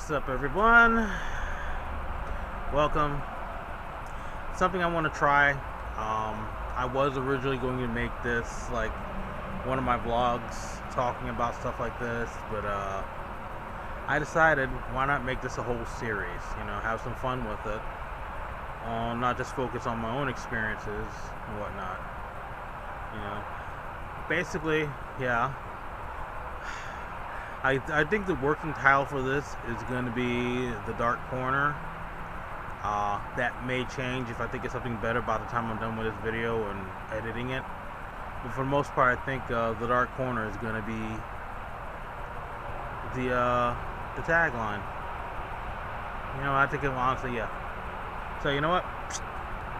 What's up, everyone? Welcome. Something I want to try. I was originally going to make this like one of my vlogs talking about stuff like this, but I decided why not make this a whole series, have some fun with it, not just focus on my own experiences and whatnot. Basically, yeah, I think the working title for this is going to be The Dark Corner. That may change if I think it's something better by the time I'm done with this video and editing it. But for the most part, I think The Dark Corner is going to be the tagline. I think honestly, yeah. So you know what?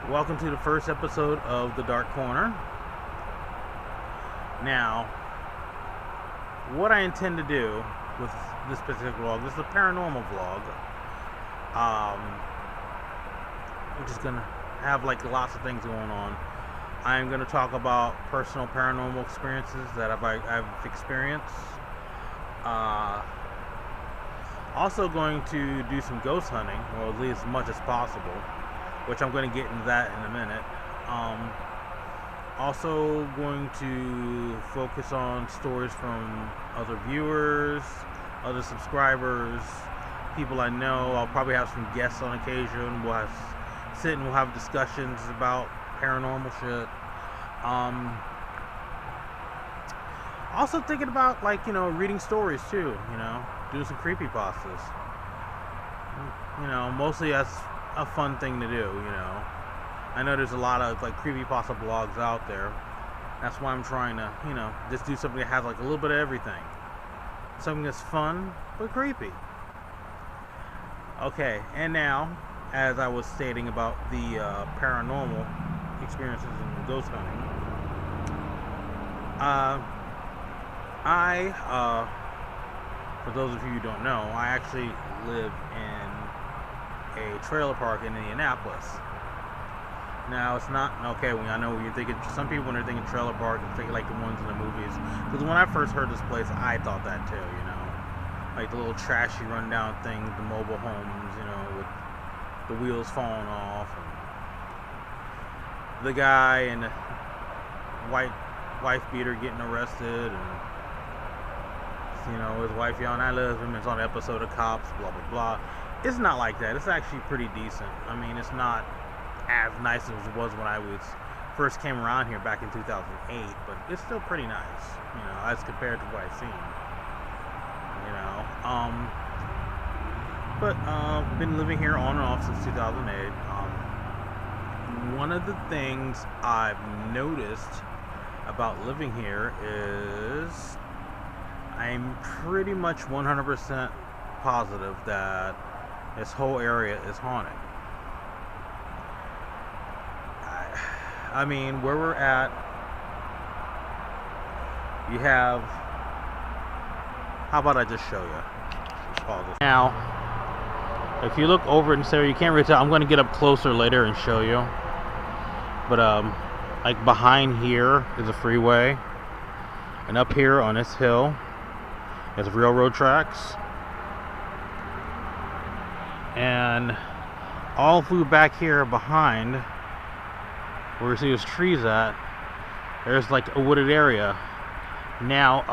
Welcome to the first episode of The Dark Corner. Now, what I intend to do with this particular vlog, this is a paranormal vlog. We're just gonna have like lots of things going on. I'm gonna talk about personal paranormal experiences that I've experienced. Also going to do some ghost hunting, or at least as much as possible, which I'm going to get into that in a minute. Also going to focus on stories from other viewers, other subscribers, people I know. I'll probably have some guests on occasion. We'll have discussions about paranormal shit. Also thinking about reading stories too, doing some creepypastas. Mostly as a fun thing to do, I know there's a lot of creepypasta blogs out there. That's why I'm trying to, just do something that has a little bit of everything. Something that's fun but creepy. Okay, and now, as I was stating about the paranormal experiences and ghost hunting, for those of you who don't know, I actually live in a trailer park in Indianapolis. Now, it's not, okay, I know you're thinking, some people when they're thinking trailer park, they're thinking like the ones in the movies. Because when I first heard this place, I thought that too, like the little trashy rundown things, the mobile homes, with the wheels falling off, and the guy and the white wife beater getting arrested, and his wife yelling, "I love him." It's on an episode of Cops, blah blah blah. It's not like that. It's actually pretty decent. I mean, it's not as nice as it was when I first came around here back in 2008, but it's still pretty nice, as compared to what I've seen. But been living here on and off since 2008. One of the things I've noticed about living here is I'm pretty much 100% positive that this whole area is haunted. I mean, where we're at, you have, how about I just show you? Just pause this. Now, if you look over and say, you can't really tell, I'm going to get up closer later and show you. But, like behind here is a freeway. And up here on this hill is railroad tracks. And all through back here behind, where you see those trees at, there's like a wooded area. Now,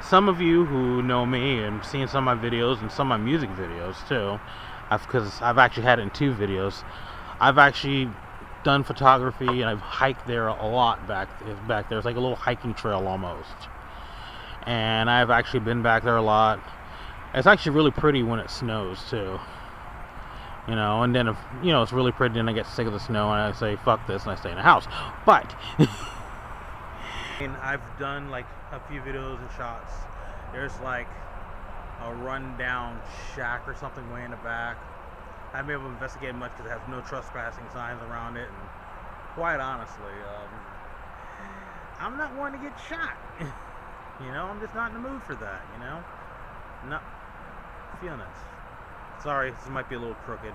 some of you who know me and seen some of my videos and some of my music videos too, because I've actually had it in 2 videos. I've actually done photography and I've hiked there a lot back there. It's like a little hiking trail almost. And I've actually been back there a lot. It's actually really pretty when it snows too. And then if, it's really pretty, then I get sick of the snow and I say, fuck this, and I stay in the house. But, I've done like a few videos and shots. There's like a rundown shack or something way in the back. I haven't been able to investigate much because it has no trespassing signs around it. And quite honestly, I'm not one to get shot. I'm just not in the mood for that, Not feeling it. Sorry, this might be a little crooked.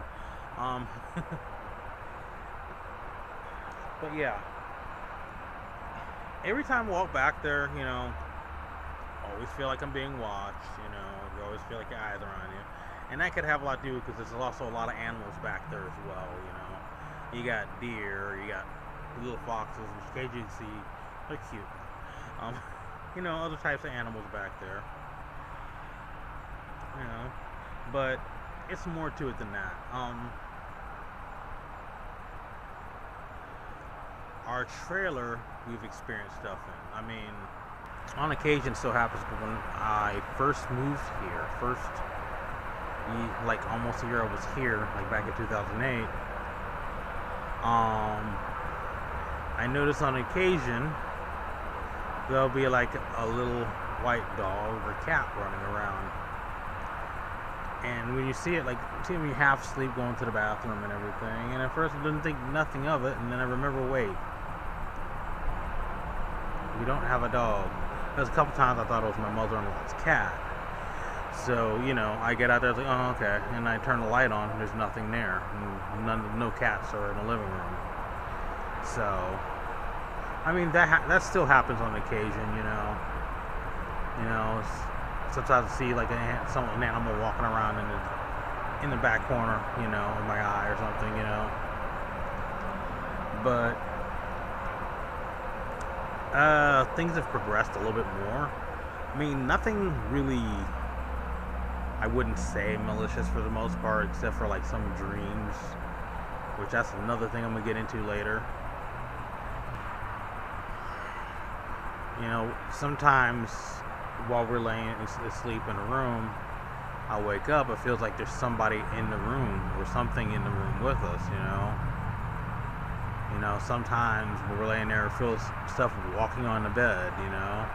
But yeah. Every time I walk back there, always feel like I'm being watched, you know, you always feel like your eyes are on you. And that could have a lot to do because there's also a lot of animals back there as well, you know. You got deer, you got little foxes, which occasionally you see, they're cute. You know, other types of animals back there. You know, but it's more to it than that. Our trailer, we've experienced stuff in. I mean, on occasion, it still happens, but when I first moved here, like almost a year I was here, like back in 2008, I noticed on occasion there'll be like a little white dog or cat running around. And when you see it, like, see me half asleep going to the bathroom and everything, and at first I didn't think nothing of it, and then I remember, wait, we don't have a dog. There's a couple times I thought it was my mother-in-law's cat. So, you know, I get out there, I was like, oh, okay, and I turn the light on, and there's nothing there. No cats are in the living room. So, I mean, that still happens on occasion, you know. You know, sometimes I see like an animal walking around in the back corner, you know, in my eye or something, you know. But things have progressed a little bit more. I mean, nothing really, I wouldn't say malicious for the most part, except for like some dreams, which that's another thing I'm gonna get into later. You know, sometimes while we're laying asleep in a room, I wake up, it feels like there's somebody in the room or something in the room with us, you know. You know, sometimes when we're laying there, it feels stuff walking on the bed, you know.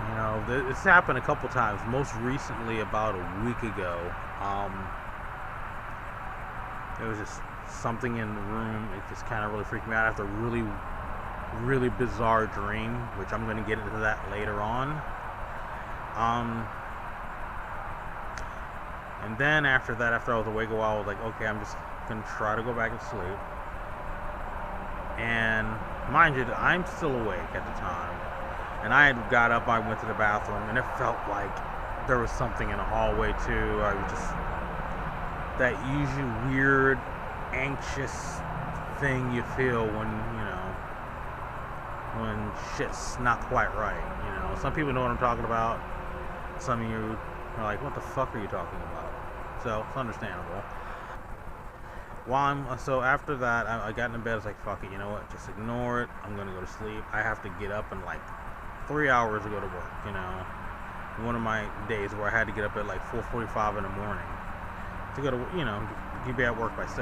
You know, it's happened a couple times. Most recently, about a week ago, there was just something in the room. It just kind of really freaked me out after a really bizarre dream, which I'm going to get into that later on. And then after that, after I was awake a while, I was like, okay, I'm just going to try to go back to sleep. And mind you, I'm still awake at the time. And I had got up, I went to the bathroom, and it felt like there was something in the hallway too. I was just, that usually weird, anxious thing you feel when, you know, when shit's not quite right, you know. Some people know what I'm talking about. Some of you are like, what the fuck are you talking about? So, it's understandable. So after that, I got in bed, I was like, fuck it, you know what, just ignore it, I'm gonna go to sleep. I have to get up in like 3 hours to go to work, you know. One of my days where I had to get up at like 4:45 in the morning to go to, you know, be at work by 6.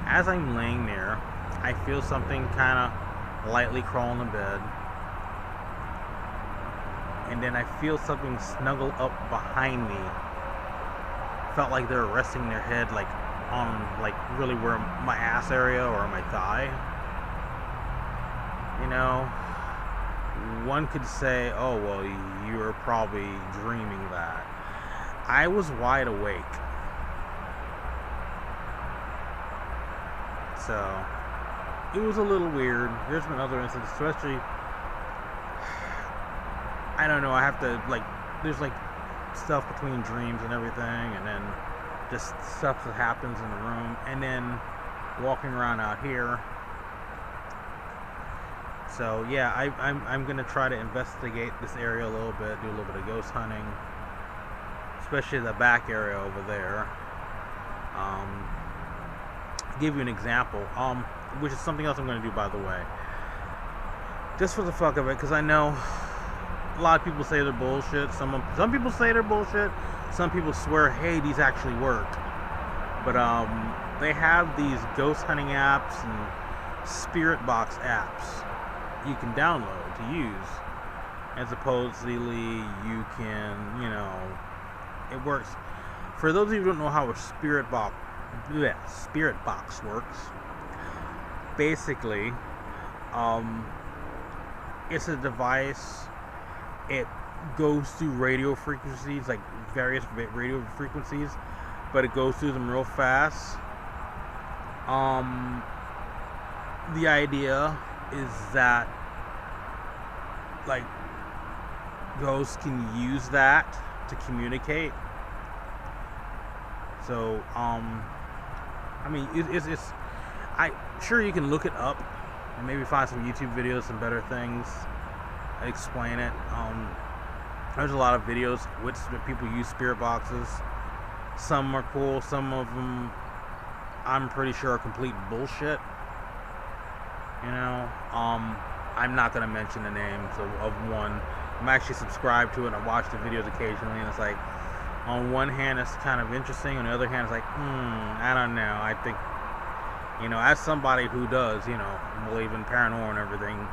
As I'm laying there, I feel something kind of lightly crawl in the bed, and then I feel something snuggle up behind me. Felt like they were resting their head like on, like, really where my ass area or my thigh. You know, one could say, oh, well, you were probably dreaming that. I was wide awake. So, it was a little weird. There's been other incidents, especially, I don't know, I have to, like, there's, like, stuff between dreams and everything, and then just stuff that happens in the room, and then walking around out here. So yeah, I'm gonna try to investigate this area a little bit, do a little bit of ghost hunting, especially the back area over there. Give you an example, which is something else I'm gonna do, by the way, just for the fuck of it, because I know a lot of people say they're bullshit. Some people say they're bullshit. Some people swear, hey, these actually work. But they have these ghost hunting apps and spirit box apps you can download to use, and supposedly you can, you know, it works. For those of you who don't know how a spirit box works, basically, it's a device. It goes through radio frequencies, like various radio frequencies, but it goes through them real fast. the idea is that like ghosts can use that to communicate. So I mean it's I sure you can look it up and maybe find some YouTube videos, some better things explain it. There's a lot of videos which people use spirit boxes. Some are cool, some of them I'm pretty sure are complete bullshit. You know, I'm not gonna mention the names of one. I'm actually subscribed to it and I watch the videos occasionally, and it's like, on one hand it's kind of interesting, on the other hand it's like, I don't know. I think, you know, as somebody who does, you know, believe in paranormal and everything,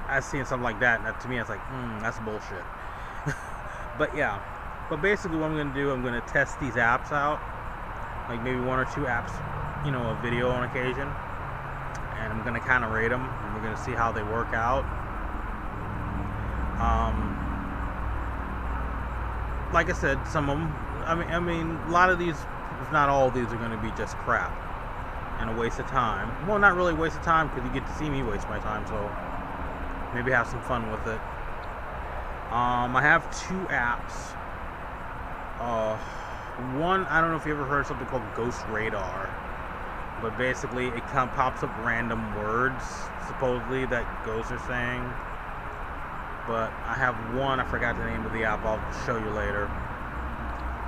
I seen something like that, and that, to me, it's like, that's bullshit. But yeah, but basically what I'm going to do, I'm going to test these apps out, like maybe one or two apps, you know, a video on occasion, and I'm going to kind of rate them, and we're going to see how they work out. Like I said, some of them, I mean, a lot of these, if not all of these, are going to be just crap and a waste of time. Well, not really a waste of time, because you get to see me waste my time, so maybe have some fun with it. I have two apps. One, I don't know if you ever heard of something called Ghost Radar, but basically it kind of pops up random words, supposedly, that ghosts are saying. But I have one, I forgot the name of the app, I'll show you later.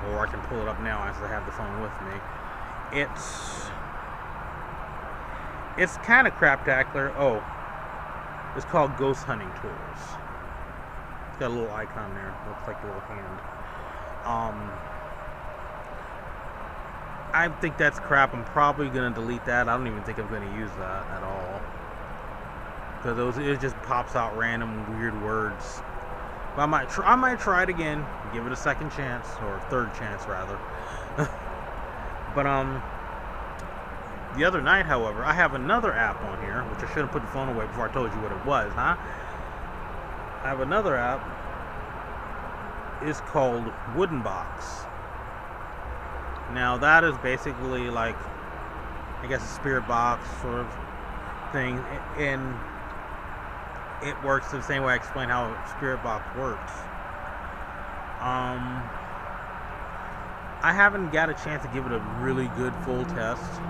Or I can pull it up now as I have the phone with me. It's kind of craptacular. Oh, it's called Ghost Hunting Tools. It's got a little icon there. Looks like a little hand. I think that's crap. I'm probably going to delete that. I don't even think I'm going to use that at all. Because it just pops out random weird words. But I might try it again. Give it a second chance. Or third chance, rather. But, the other night, however, I have another app on here, which I should have put the phone away before I told you what it was, huh? I have another app. It's called Wooden Box. Now, that is basically like, I guess, a spirit box sort of thing. And it works the same way I explained how a spirit box works. I haven't got a chance to give it a really good full test.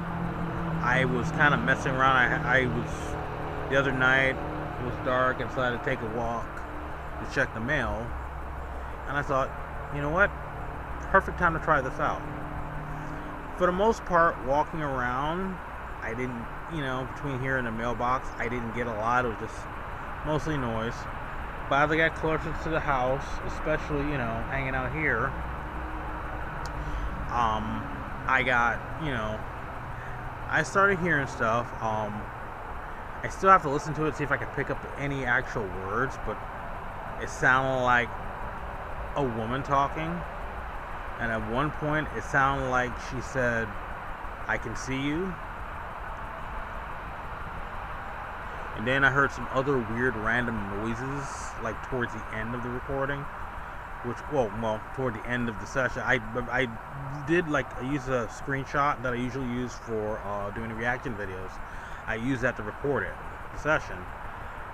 I was kind of messing around. I was, the other night, it was dark, and decided to take a walk to check the mail. And I thought, you know what? Perfect time to try this out. For the most part, walking around, I didn't, you know, between here and the mailbox, I didn't get a lot. It was just mostly noise. But as I got closer to the house, especially, you know, hanging out here, I got, you know, I started hearing stuff. I still have to listen to it, see if I can pick up any actual words, but it sounded like a woman talking. And at one point, it sounded like she said, "I can see you." And then I heard some other weird random noises, like towards the end of the recording. Which, well, toward the end of the session, I did, like, I used a screenshot that I usually use for doing reaction videos. I used that to record it, the session.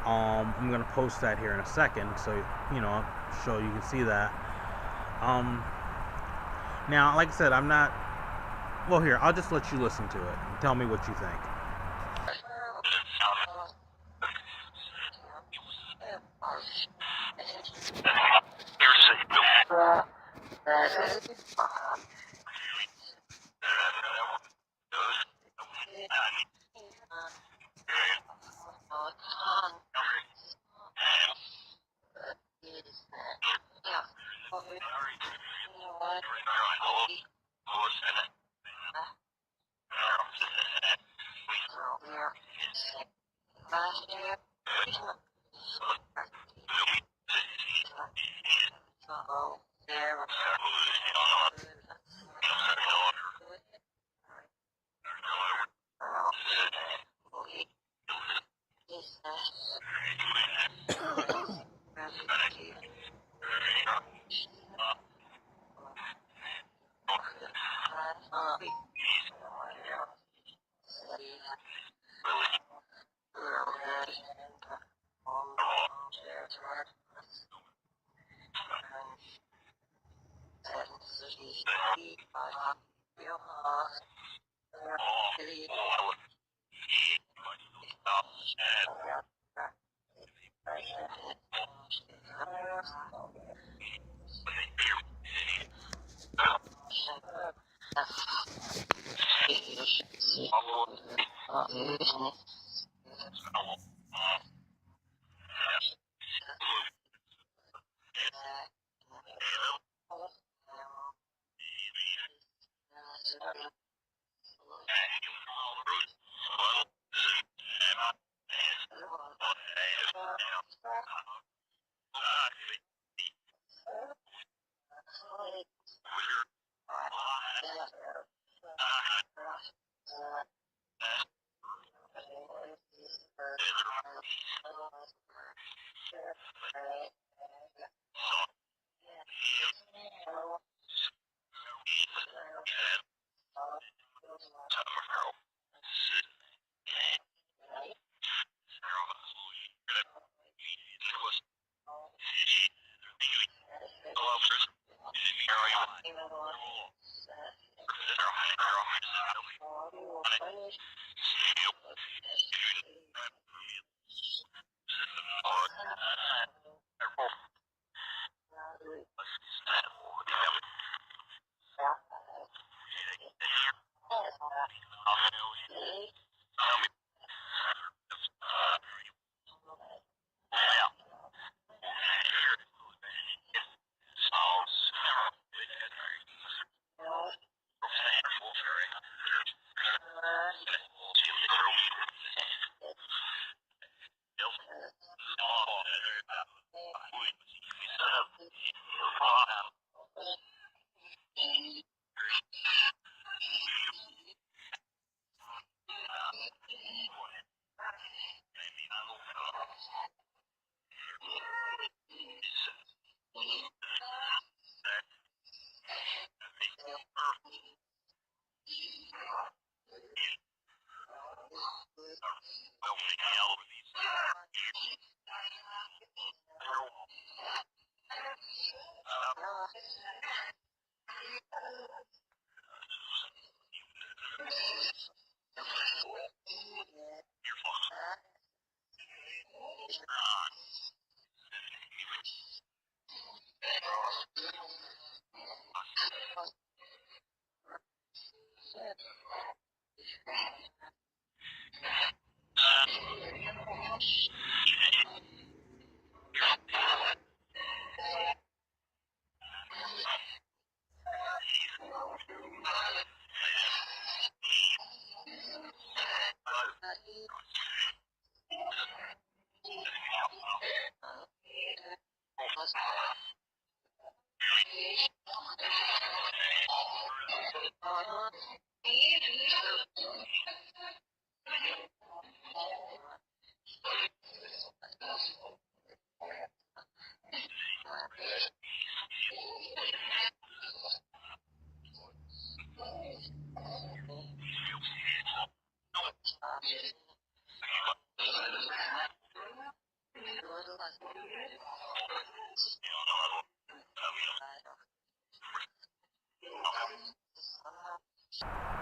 I'm gonna post that here in a second, so you know, so you can see that. Now, like I said, I'm not. Well, here, I'll just let you listen to it and tell me what you think.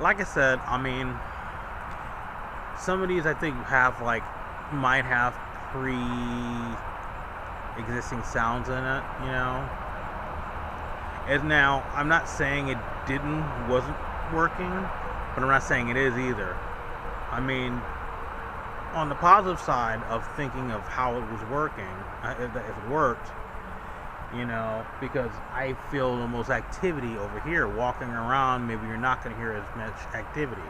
Like I said, I mean, some of these I think have like might have pre-existing sounds in it, you know. And now I'm not saying it wasn't working, but I'm not saying it is either. I mean, on the positive side of thinking of how it was working, it worked, you know, because I feel the most activity over here. Walking around, maybe you're not going to hear as much activity.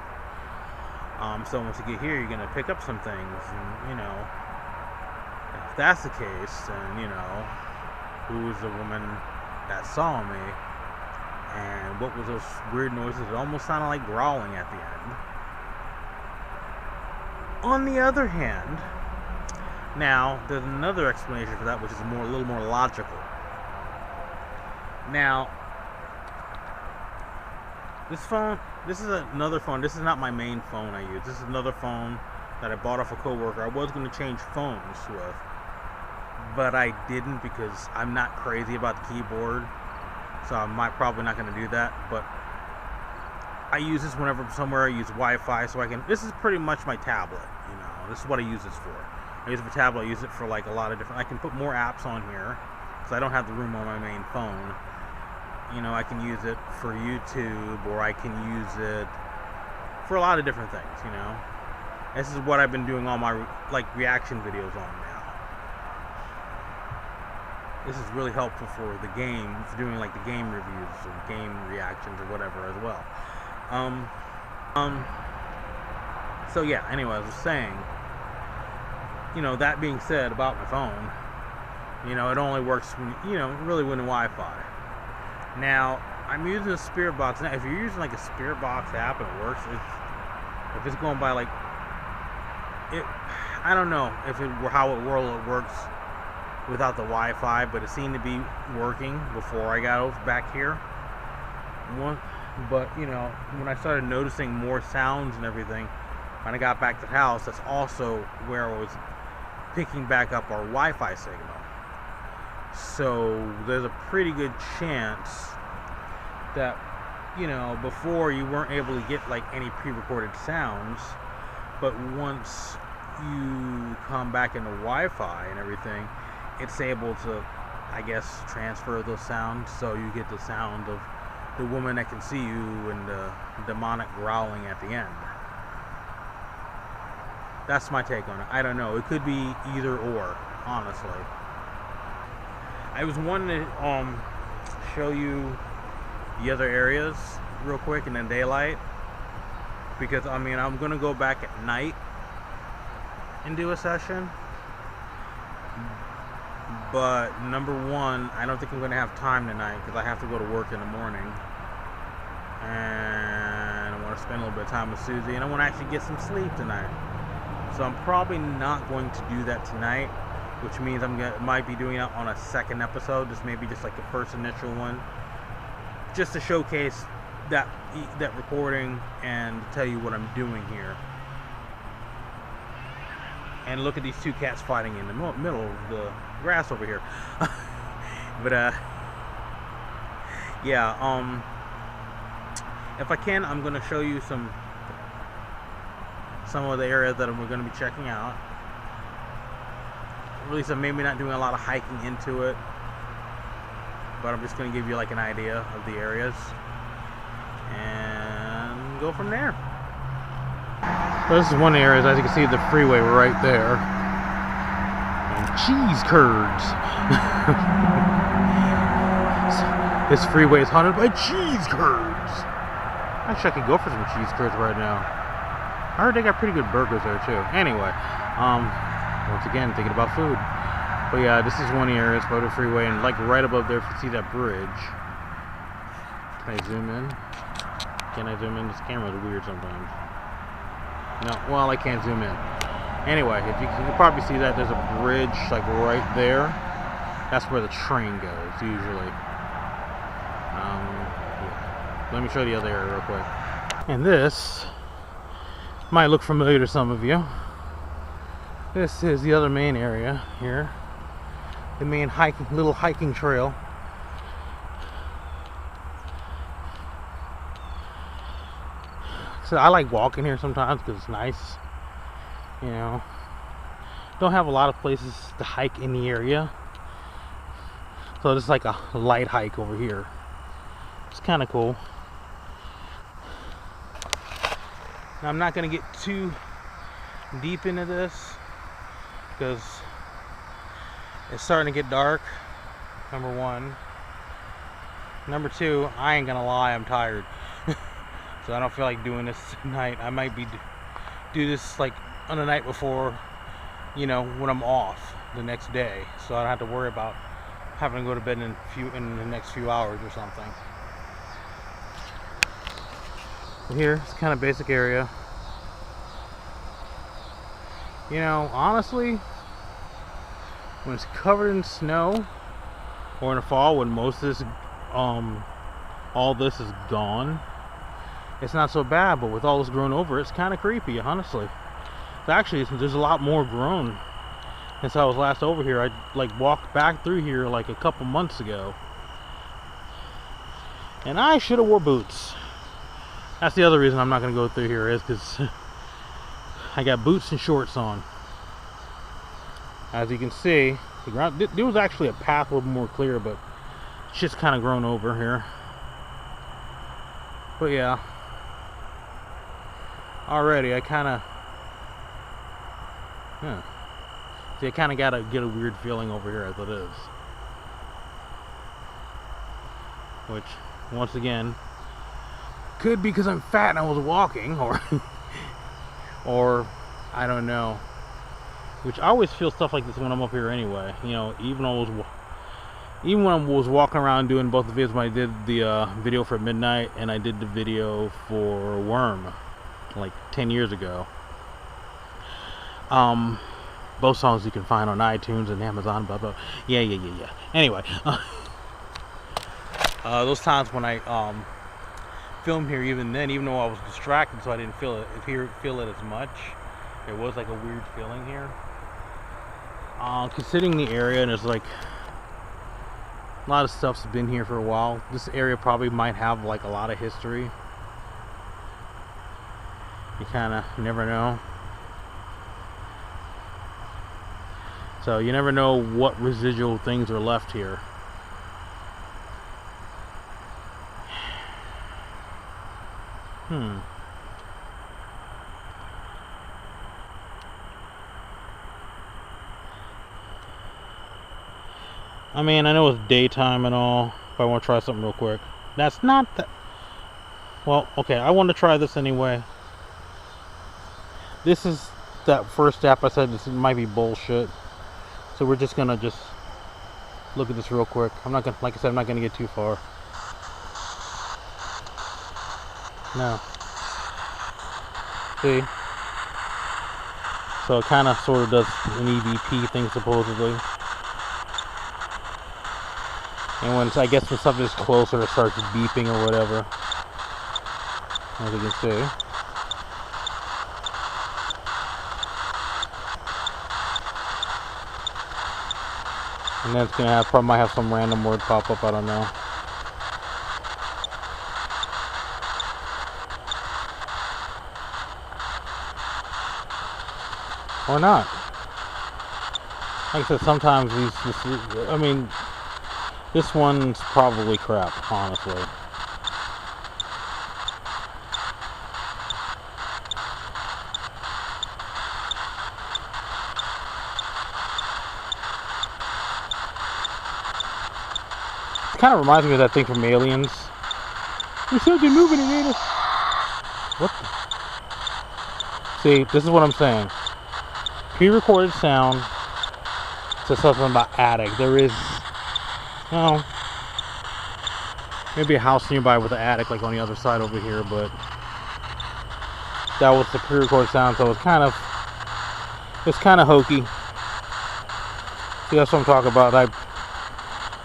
So once you get here, you're going to pick up some things, and, you know, if that's the case, then, you know, who was the woman that saw me, and what was those weird noises? It almost sounded like growling at the end. On the other hand, now there's another explanation for that, which is a little more logical. Now, this is another phone. This is not my main phone I use. This is another phone that I bought off a coworker. I was going to change phones with, but I didn't because I'm not crazy about the keyboard, so I'm probably not going to do that. But I use this whenever I'm somewhere. I use Wi-Fi, so I can. This is pretty much my tablet. You know, this is what I use this for. I use it for tablet. I use it for like a lot of different. I can put more apps on here because I don't have the room on my main phone. You know, I can use it for YouTube, or I can use it for a lot of different things. You know, this is what I've been doing all my like reaction videos on now. this is really helpful for the game, for doing like the game reviews or game reactions or whatever as well. Um, so yeah, anyway, I was just saying, that being said about my phone, it only works when, really when the Wi-Fi. Now, I'm using a Spirit Box. Now, if you're using like a Spirit Box app and it works, if it's going by like, I don't know if it were how it works without the Wi-Fi, but it seemed to be working before I got back here. But when I started noticing more sounds and everything, when I got back to the house, that's also where I was picking back up our Wi-Fi signal. So there's a pretty good chance that before you weren't able to get like any pre-recorded sounds, but once you come back into Wi-Fi and everything, it's able to, I guess, transfer those sounds, so you get the sound of the woman that can see you and the demonic growling at the end. That's my take on it. I don't know. It could be either or, honestly. I was wanting to show you the other areas real quick in the daylight, because I'm gonna go back at night and do a session, but number one, I don't think I'm gonna have time tonight because I have to go to work in the morning, and I want to spend a little bit of time with Susie, and I want to actually get some sleep tonight. So I'm probably not going to do that tonight, which means might be doing it on a second episode, maybe just like the first initial one, just to showcase that recording and tell you what I'm doing here. And look at these two cats fighting in the middle of the grass over here. But yeah, if I can, I'm gonna show you some of the areas that we're gonna be checking out. At least I'm maybe not doing a lot of hiking into it, but I'm just gonna give you like an idea of the areas and go from there. So this is one area, as you can see, the freeway right there. And cheese curds. This freeway is haunted by cheese curds. Actually, I could go for some cheese curds right now. I heard they got pretty good burgers there too. Anyway, once again, thinking about food. But yeah, this is one area, it's by the freeway, and like right above there, if you see that bridge. Can I zoom in? Can I zoom in? This camera's weird sometimes. No, well, I can't zoom in. Anyway, if you can probably see that there's a bridge like right there. That's where the train goes usually. Yeah. Let me show you the other area real quick. And this might look familiar to some of you. This is the other main area here. The main little hiking trail. So I like walking here sometimes because it's nice. Don't have a lot of places to hike in the area. So it's like a light hike over here. It's kind of cool. Now, I'm not going to get too deep into this because it's starting to get dark, number one. Number two, I ain't gonna lie, I'm tired. So I don't feel like doing this tonight. I might do this like on the night before, when I'm off the next day, so I don't have to worry about having to go to bed in the next few hours or something. But here, it's kind of basic area. Honestly, when it's covered in snow, or in the fall when most of this, all this is gone, it's not so bad. But with all this grown over, it's kind of creepy, honestly. Actually, there's a lot more grown since I was last over here. I walked back through here like a couple months ago, and I should have wore boots. That's the other reason I'm not going to go through here, is because I got boots and shorts on. As you can see, the ground, there was actually a path a little more clear, but it's just kind of grown over here. But yeah, already I kind of, see, I kind of got to get a weird feeling over here as it is. which, once again, could be because I'm fat and I was walking, or or I don't know. Which I always feel stuff like this when I'm up here anyway. You know, even when I was walking around doing both the videos, when I did the video for Midnight and I did the video for Worm, like 10 years ago. Both songs you can find on iTunes and Amazon, blah blah. Yeah. Anyway, those times when I filmed here, even then, even though I was distracted, so I didn't feel it as much. It was like a weird feeling here. Considering the area, and there's like a lot of stuff's been here for a while. This area probably might have like a lot of history. You kind of never know. So you never know what residual things are left here. I mean, I know it's daytime and all, but I want to try something real quick. That's not that... Well, okay, I want to try this anyway. This is that first app I said this might be bullshit. So we're just gonna look at this real quick. I'm not gonna, like I said, I'm not gonna get too far. No. See? So it kind of sort of does an EVP thing supposedly. And when I guess when something is closer, it starts beeping or whatever. As you can see. And then it's gonna have, probably might have some random word pop up, I don't know. Or not. Like I said, sometimes I mean, this one's probably crap, honestly. It kind of reminds me of that thing from Aliens. There's something moving in it. What the? See, this is what I'm saying. Pre-recorded sound says something about attic. There is, well, maybe a house nearby with an attic like on the other side over here, but that was the pre-recorded sound, so it's kind of hokey. See, that's what I'm talking about.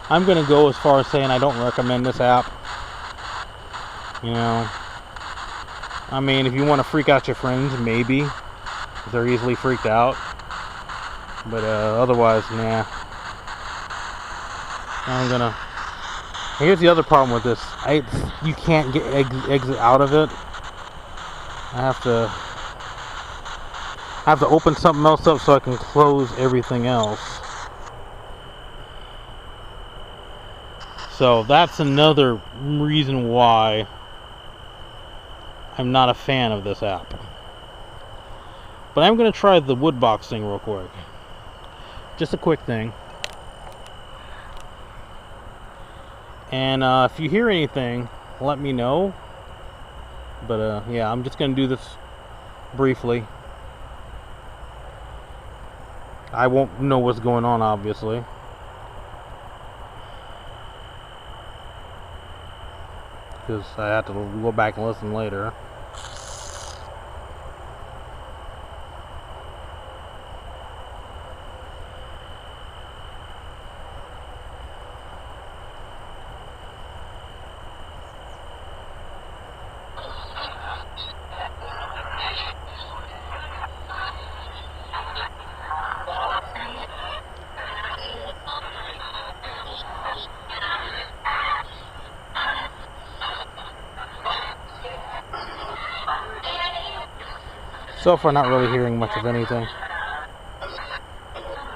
I'm gonna go as far as saying I don't recommend this app. You know, I mean, if you want to freak out your friends, maybe, if they're easily freaked out. But otherwise, nah. I'm gonna. Here's the other problem with this. You can't get exit out of it. I have to open something else up so I can close everything else. So that's another reason why I'm not a fan of this app. But I'm going to try the Woodbox thing real quick. Just a quick thing. And if you hear anything, let me know. But yeah, I'm just going to do this briefly. I won't know what's going on, obviously. Because I have to go back and listen later. So far, not really hearing much of anything.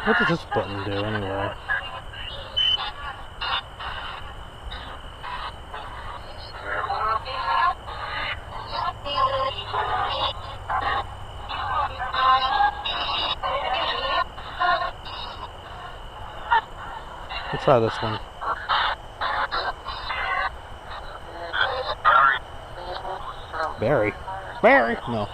What does this button do, anyway? Let's try this one. Barry. Barry! No.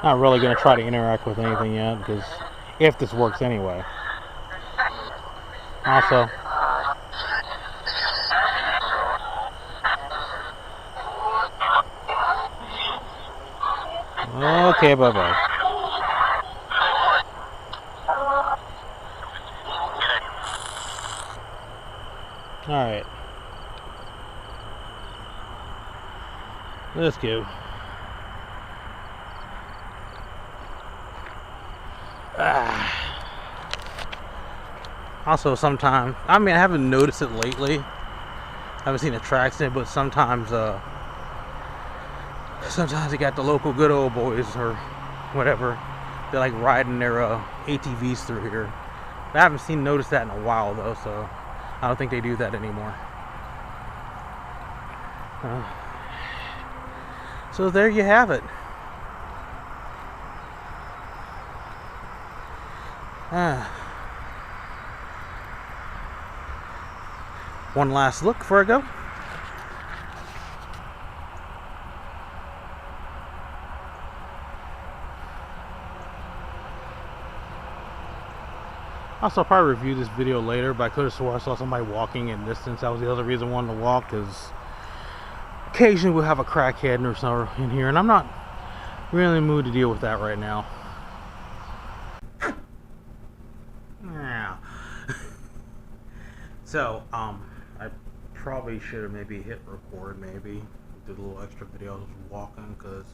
Not really going to try to interact with anything yet, because if this works anyway. Also, okay, bye-bye. Alright. Let's go. Also, sometimes, I mean, I haven't noticed it lately. I haven't seen the tracks in it, but sometimes you got the local good old boys or whatever. They're like riding their ATVs through here. I haven't noticed that in a while though, so I don't think they do that anymore. So there you have it. One last look before I go. Also, I'll probably review this video later, but I could have swore I saw somebody walking in distance. That was the other reason I wanted to walk, because occasionally we'll have a crackhead or something in here, and I'm not really in the mood to deal with that right now. Yeah. So, I probably should have maybe hit record, maybe. Did a little extra video. I was walking, because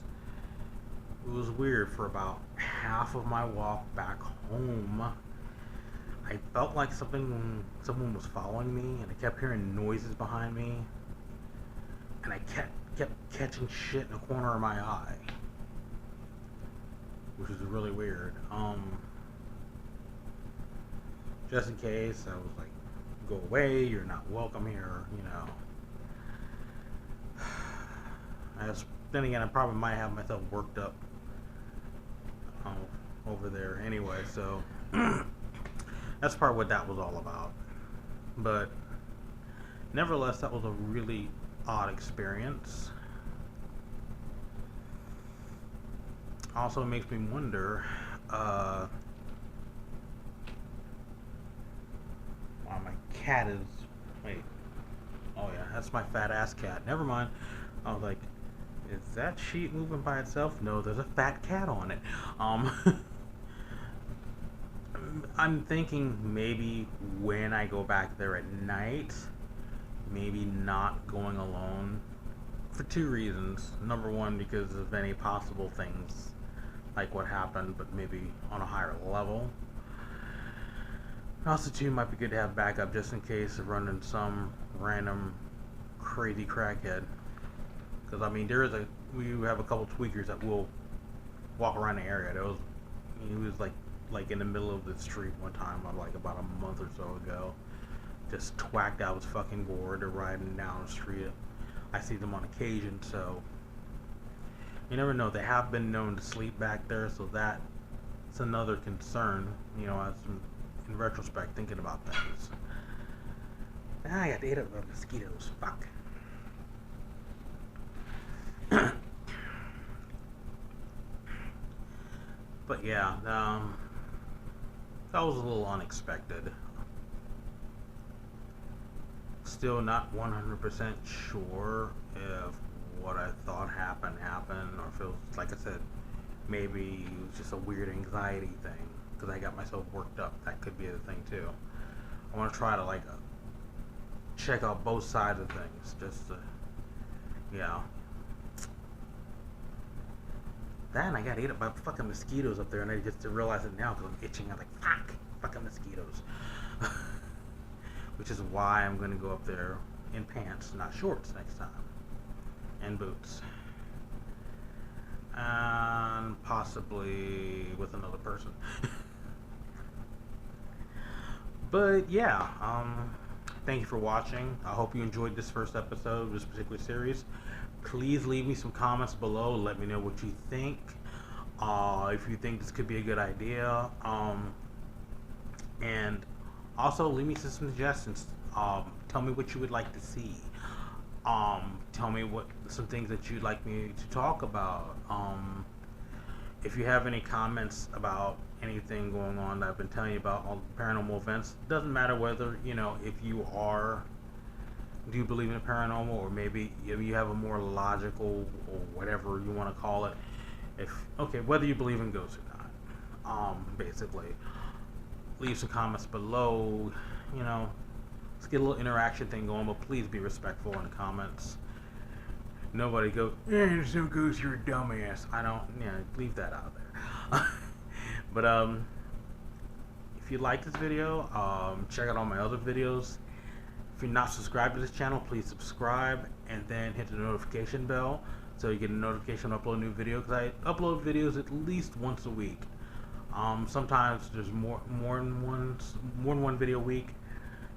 it was weird. For about half of my walk back home, I felt like someone was following me, and I kept hearing noises behind me, and I kept catching shit in the corner of my eye, which is really weird. Just in case, I was like, go away, you're not welcome here, you know. Then again, I probably might have myself worked up over there anyway, so that's part of what that was all about. But nevertheless, that was a really odd experience. Also, it makes me wonder, wow, my cat is, wait, oh yeah, that's my fat ass cat. Never mind. I was like, is that sheet moving by itself? No, there's a fat cat on it. I'm thinking maybe when I go back there at night, maybe not going alone, for two reasons. Number one, because of any possible things like what happened, but maybe on a higher level. Also, two, might be good to have backup just in case of running some random crazy crackhead. Because I mean, we have a couple tweakers that will walk around the area. He was like in the middle of the street one time, like about a month or so ago, just twacked out his fucking board or riding down the street. I see them on occasion, so you never know. They have been known to sleep back there, so that's another concern, you know, as in retrospect, thinking about things. I got ate up by mosquitoes. Fuck. But yeah, that was a little unexpected. Still not 100% sure if what I thought happened, or if it was, like I said, maybe it was just a weird anxiety thing, because I got myself worked up. That could be the thing too. I want to try to check out both sides of things, just to, yeah. Then I got ate up by fucking mosquitoes up there, and I just realized it now because I'm itching. I'm like, fuck, fucking mosquitoes. which is why I'm going to go up there in pants, not shorts, next time, and boots, and possibly with another person. But yeah, thank you for watching. I hope you enjoyed this first episode of this particular series. Please leave me some comments below. Let me know what you think. If you think this could be a good idea. And also leave me some suggestions. Tell me what you would like to see. Tell me some things that you'd like me to talk about. If you have any comments about anything going on that I've been telling you about, all the paranormal events, doesn't matter whether, if you do you believe in the paranormal, or maybe you have a more logical, or whatever you want to call it, whether you believe in ghosts or not, basically, leave some comments below. Let's get a little interaction thing going, but please be respectful in the comments. Nobody go, there's no ghost, you're a dumbass. I don't, leave that out there. But if you like this video, check out all my other videos. If you're not subscribed to this channel, please subscribe and then hit the notification bell so you get a notification when I upload a new video, because I upload videos at least once a week. Sometimes there's more than one video a week.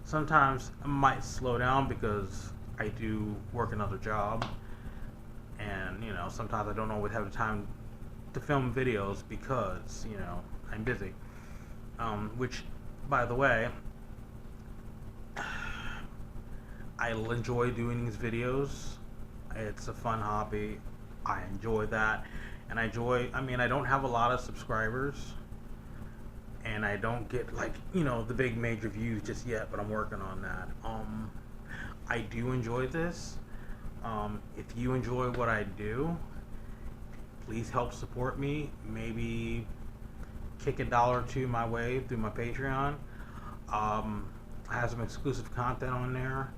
Sometimes I might slow down because I do work another job, and sometimes I don't always have the time to film videos because I'm busy. Which, by the way, I enjoy doing these videos. It's a fun hobby. I enjoy that, and I don't have a lot of subscribers, and I don't get the big major views just yet, but I'm working on that. I do enjoy this. If you enjoy what I do, please help support me. Maybe kick $1 or $2 my way through my Patreon. I have some exclusive content on there.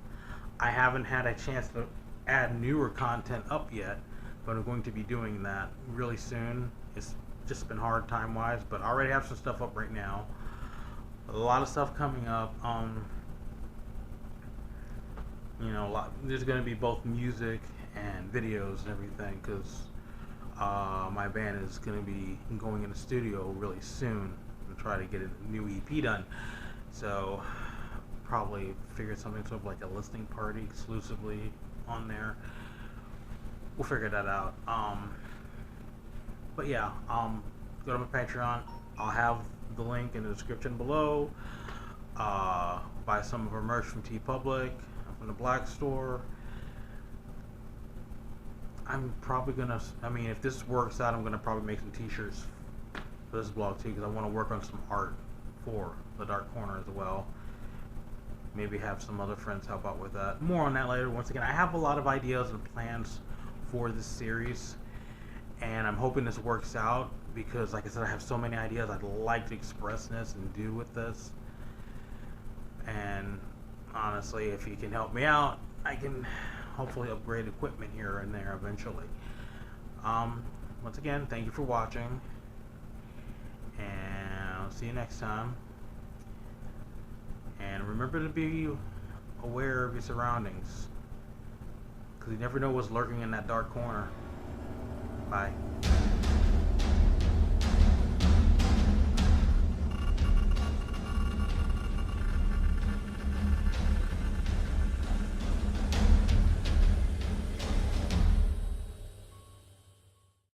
I haven't had a chance to add newer content up yet, but I'm going to be doing that really soon. It's just been hard time-wise, but I already have some stuff up right now. A lot of stuff coming up. There's going to be both music and videos and everything, because my band is going to be going in the studio really soon and try to get a new EP done. So probably figure something sort of like a listening party exclusively on there. We'll figure that out. But yeah, go to my Patreon. I'll have the link in the description below. Buy some of our merch from TeePublic, from the Blak store. I'm probably gonna, if this works out, I'm gonna probably make some t-shirts for this blog too, because I want to work on some art for the Dark Corner as well. Maybe have some other friends help out with that. More on that later. Once again, I have a lot of ideas and plans for this series, and I'm hoping this works out, because like I said, I have so many ideas I'd like to express this and do with this. And honestly, if you can help me out, I can hopefully upgrade equipment here and there eventually. Once again, thank you for watching, and I'll see you next time. And remember to be aware of your surroundings, because you never know what's lurking in that dark corner. Bye.